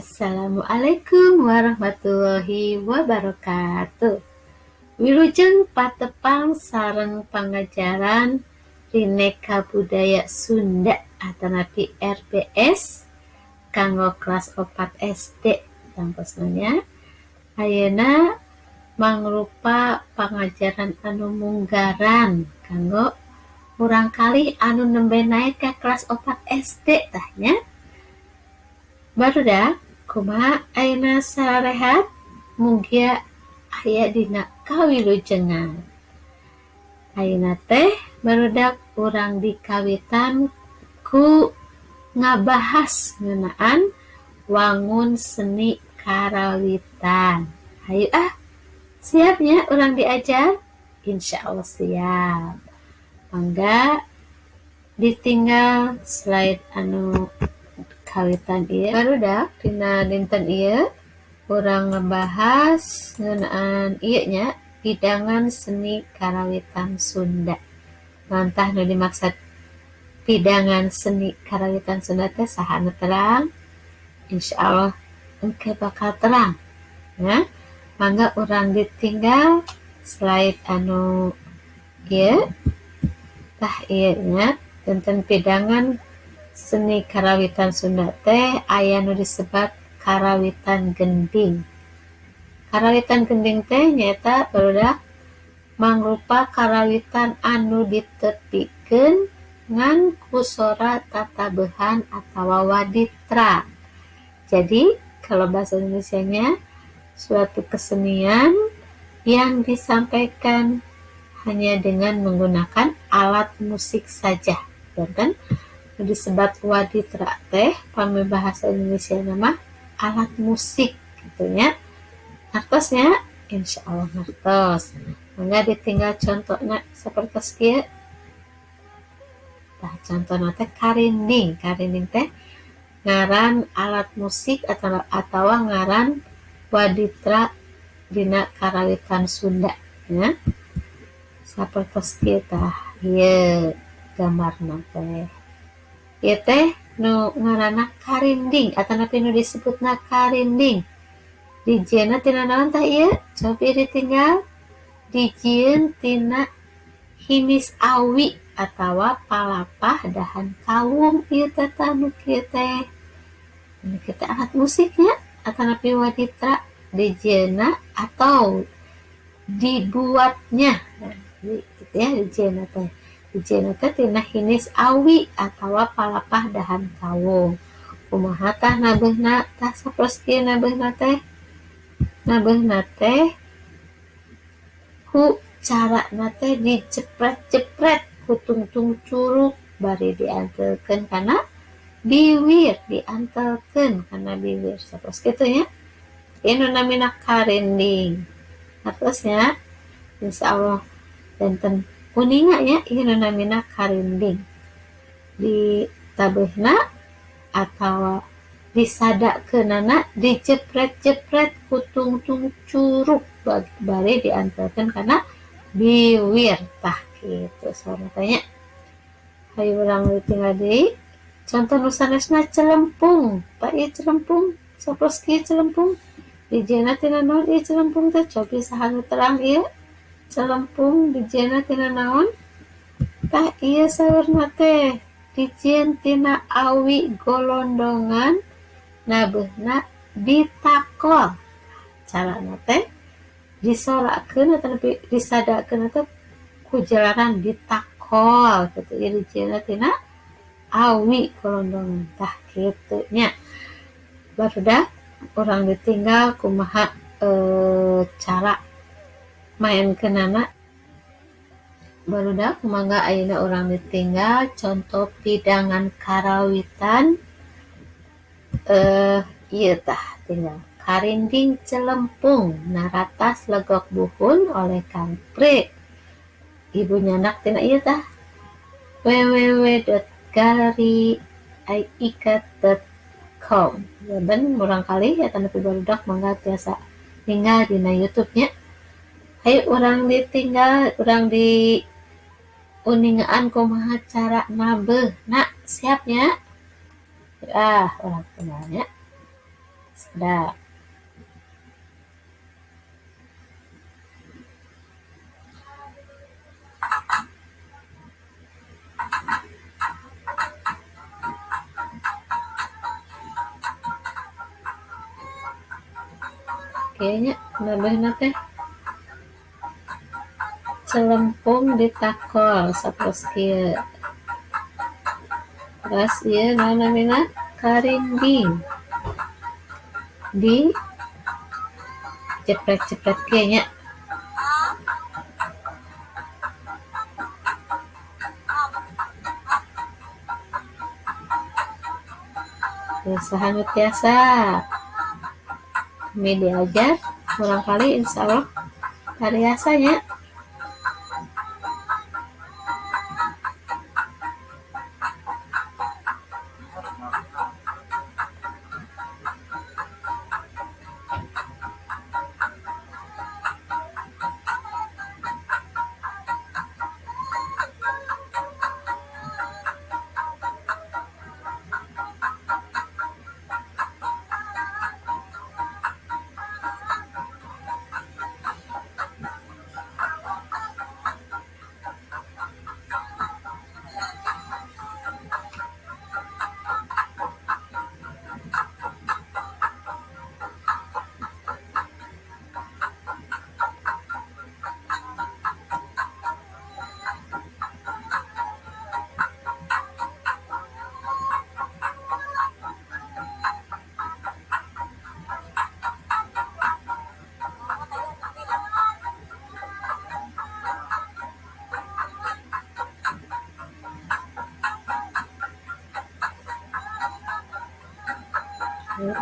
Assalamualaikum warahmatullahi wabarakatuh. Wilujeng patepang sareng pangajaran Rineka Budaya Sunda atanapi RPS kanggo kelas 4 SD tangkosna. Ayeuna mangrupa pangajaran anu munggaran kanggo urang kalih anu nembe naik ke kelas 4 SD tahnya. Barudak kumaha ayeuna sarehat mugia aya dina kawilujengan. Ayeuna teh barudak urang dikawitan ku ngabahas ngeunaan wangun seni karawitan. Hayu siapnya urang diajar? Insyaallah siap. Mangga ditinggal slide anu kawitan ieu. Barudak dina dinten ieu urang ngebahas ngeunaan ieu nya pidangan seni karawitan Sunda. Mantah nu dimaksud pidangan seni karawitan Sunda teh saha anu terang? Insyaallah engke bakal terang. Ya, mangga urang ditinggal slide anu ieu. Tah ieu nya tentang pidangan seni karawitan Sunda teh aya nu disebat karawitan gending. Karawitan gending teh nyaeta barudak mangrupa karawitan anu ditetikeun ngan ku sora tatabeuhan atawa waditra. Jadi kalau bahasa Indonesianya suatu kesenian yang disampaikan hanya dengan menggunakan alat musik saja. Dan disebut waditra teh pame bahasa Indonesia nama alat musik gitunya. Artosnya insyaallah ngertos. Mangga ditinggal contohnya seperti kieu. Tah contohna teh karinding. Karinding teh ngaran alat musik atau ngaran waditra dina karawitan Sunda ya. Sapertos kieu tah ieu gambarna teh. Ieu teh nu ngaranna karinding atanapi nu disebutna karinding. Dijieunna tina naon tah ieu? Cobi ditinggal. Dijieun tina hinis awi atawa palapah dahan kawung ieu teh nu kieu teh. Ini kita alat musiknya atanapi waditra dijieunna atau dibuatnya. Jadi gitu ya dijieunna teh. Dijieunna teh tina hinis awi atawa palapah dahan kawung. Kumaha tah nabeuna? Tah sapertos kieu nabeuna teh. Nabeuna teh ku carana teh dicepret-cepret ku tungtung curug bari diantelkeun kana biwir, diantelkeun kana biwir. Sapertos kitu nya. Ieu namina karinding. Artosnya insyaallah benten kuninga nya ieu namina karinding. Di tabeuhna atawa disadakeunana dicepret-cepret ku tungtung curug bari diantelkeun kana biwir. Tah kitu saratanya. Hayu urang ditinggal deui. Contoh nu sanesna celempung. Tah ieu celempung sapertos kieu celempung. Dijieunna tina naon ieu celempung teh? Cobi saha nu terang ieu? Celempung dijieunna tina naon? Tah ieu saurna teh dijieun tina awi golondongan nabeuna ditakol. Carana teh disorakeun atawa disadakeun teh ku jalaran ditakol kitu. Ieu dijieunna tina awi golondongan. Tah kitu nya. Barudak urang ditinggal kumaha cara maenkeunana. Barudak mangga ayeuna urang ditinggal contoh pidangan karawitan ieu tah tinggal karinding celempung naratas legok buhun oleh Kang Pri. Ibu nyandak tina ieu tah www.galeriikat.com. Dan murang kali ya tanapi barudak mangga tiasa tinggal dina YouTube nya. Hayu urang ditinggal urang di uningaan kumaha cara nabeuh. Nah, siapnya? Urang tinggalnya. Da. Kayaknya nambahna teh celempung ditakol sapertos kieu. Terus ieu naon namina? Karinding. Di cepret-cepret kieu nya. Usaha nu tiasa kami diajar barangkali insya Allah tariasanya.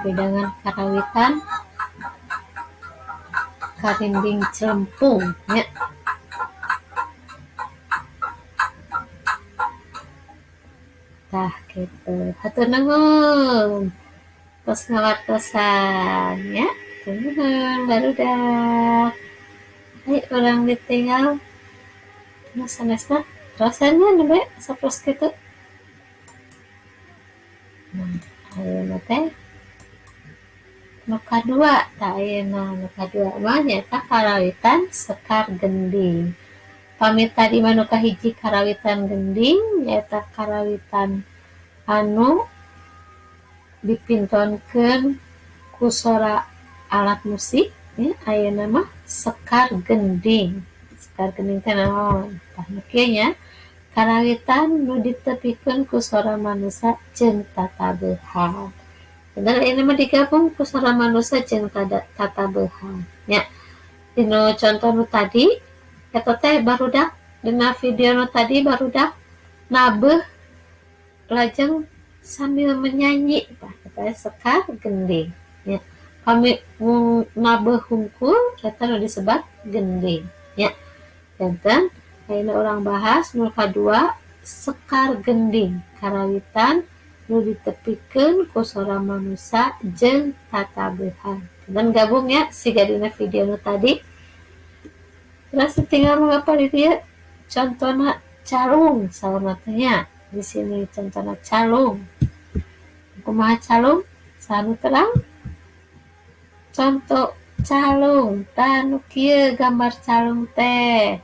Hidangan karawitan karinding celempung ya. Tah gitu. Hatur nuhun. Tos ngawartosan ya. Hatur nuhun barudak. Hai orang ditinggal. Nah sanesna rasanya nembe sapertos kitu. Ayeuna teh nu kadua, tah ayeuna nu kadua mah nyaeta karawitan sekar gending. Pami tadi mah nu kahiji karawitan gending nyaeta karawitan anu dipintonkeun ku sora alat musik ya. Ayeuna mah sekar gending. Sekar gending teh naon? Tah nu kieu nya karawitan nu ditepikeun ku sora manusa jeung tatabeuhan. Bener ini mah digabung ku sora manusia jeung tatabeuhan nya. Dinu contoh nu tadi eta teh barudak dina video nu tadi barudak nabeuh lajeng sambil menyanyi tah eta sekar gending nya. Kami nabeuh hungkul eta nu disebat gending nya. Janten ayeuna urang bahas nu kadua sekar gending karawitan nu ditepikeun ku sora manusia jeung tatabeuhan. Dan gabung ya siga dina video nu tadi. Terus tinggal mengapa di dia contohna calung salamatnya. Di sini contohna calung. Kumaha calung? Sanu terang. Contoh calung, tah nu kieu gambar calung teh.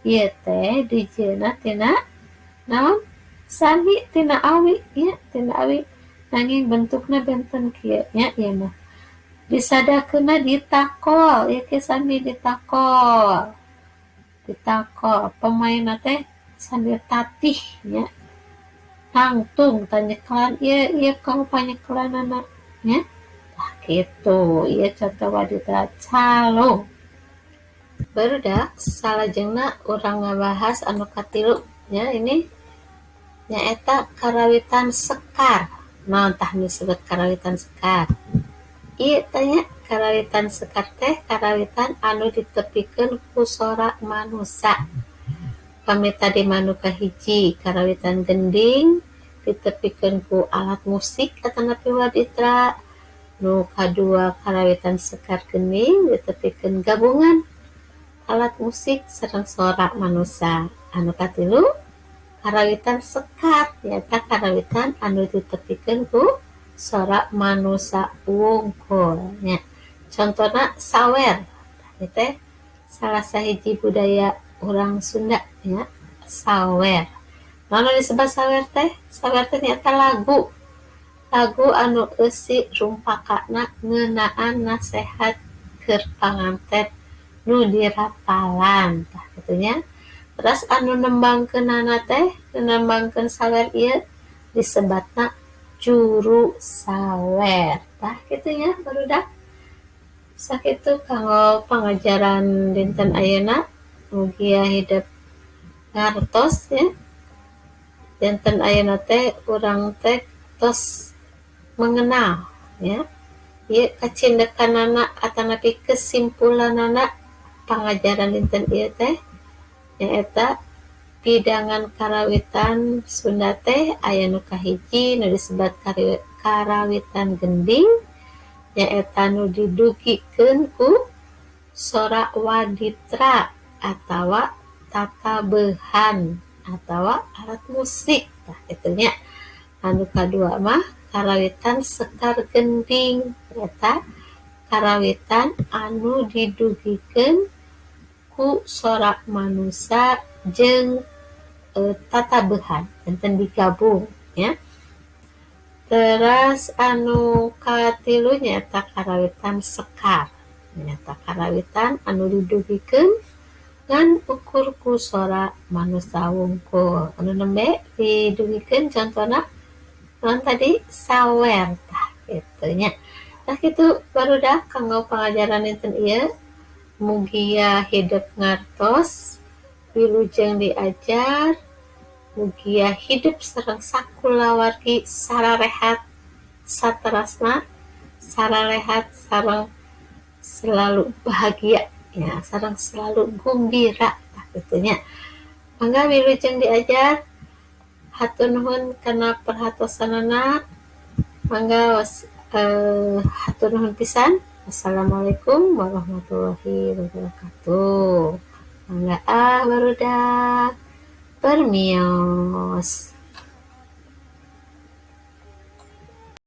Ieu teh dijieunna tina naon? Sani tina awi ya, tina awi nanging bentukna benten kieu nya ieu mah. Disadakeunna ditakol, ieu ke sami ditakol. Ditakol pemainna teh sambil tatih nya. Tangtung tanyeklan ieu kamu panyeklanana nya. Tah kitu, ieu contoh wadita calung. Barudak salajengna urang ngabahas anu katilu nya ini nyaeta karawitan sekar. Naon tah disebut karawitan sekar? Ieu tanya karawitan sekar teh karawitan anu ditepikeun ku sora manusa. Kami tadi manu kahiji karawitan gending ditepikeun ku alat musik atanapi waditra. Nu kadua karawitan sekar gending ditepikeun gabungan alat musik sareng sora manusa. Anu katilu karawitan sekar nyaeta karawitan anu ditepikeun ku sorak manusa wungkul nya. Contohna sawer itu teh salah sahiji budaya orang Sunda ya, sawer. Namun disebut sawer teh? Sawer teh nyata lagu anu eusi rumpakana ngeunaan nasehat keur panganten nu dirapalan tah kitu nya. Terus anu nembangkeunana teh nembangkeun sawer ieu disebutna juru sawer tah kitu nya barudak. Sakitu kanggo pangajaran dinten ayeuna mugi hidup ngartos ya. Dinten ayeuna teh urang teh tos mengenal ya. Ieu kacindekanana atanapi kesimpulanana pangajaran dinten ieu teh nyaeta pidangan karawitan Sunda teh aya nu kahiji nu disebut karawitan gending nyaeta nu didugikeun ku sorak waditra atawa tatabehan atawa alat musik tah kitu nya. Anu kadua mah karawitan sekar gending eta karawitan anu didugikeun ku sorak manusa jeung tatabehan enten digabung ya. Terus anu katilu nyaeta karawitan sekar nyaeta karawitan anu didugikeun ngan ukur ku sorak manusa wungkul. Anu nembe didugikeun contohna naon tadi sawer tah kitu nya. Tah kitu barudak kanggo pangajaran dinten ieu mugi hidup ngartos wilujeng diajar mugi hidup sareng sakulawargi sararehat saterasna sararehat sareng selalu bahagia ya sareng selalu gembira tah kitu nya. Mangga wilujeng diajar hatur nuhun kana perhatosanana. Mangga hatur nuhun pisan. Assalamualaikum warahmatullahi wabarakatuh. Mangga barudak permios.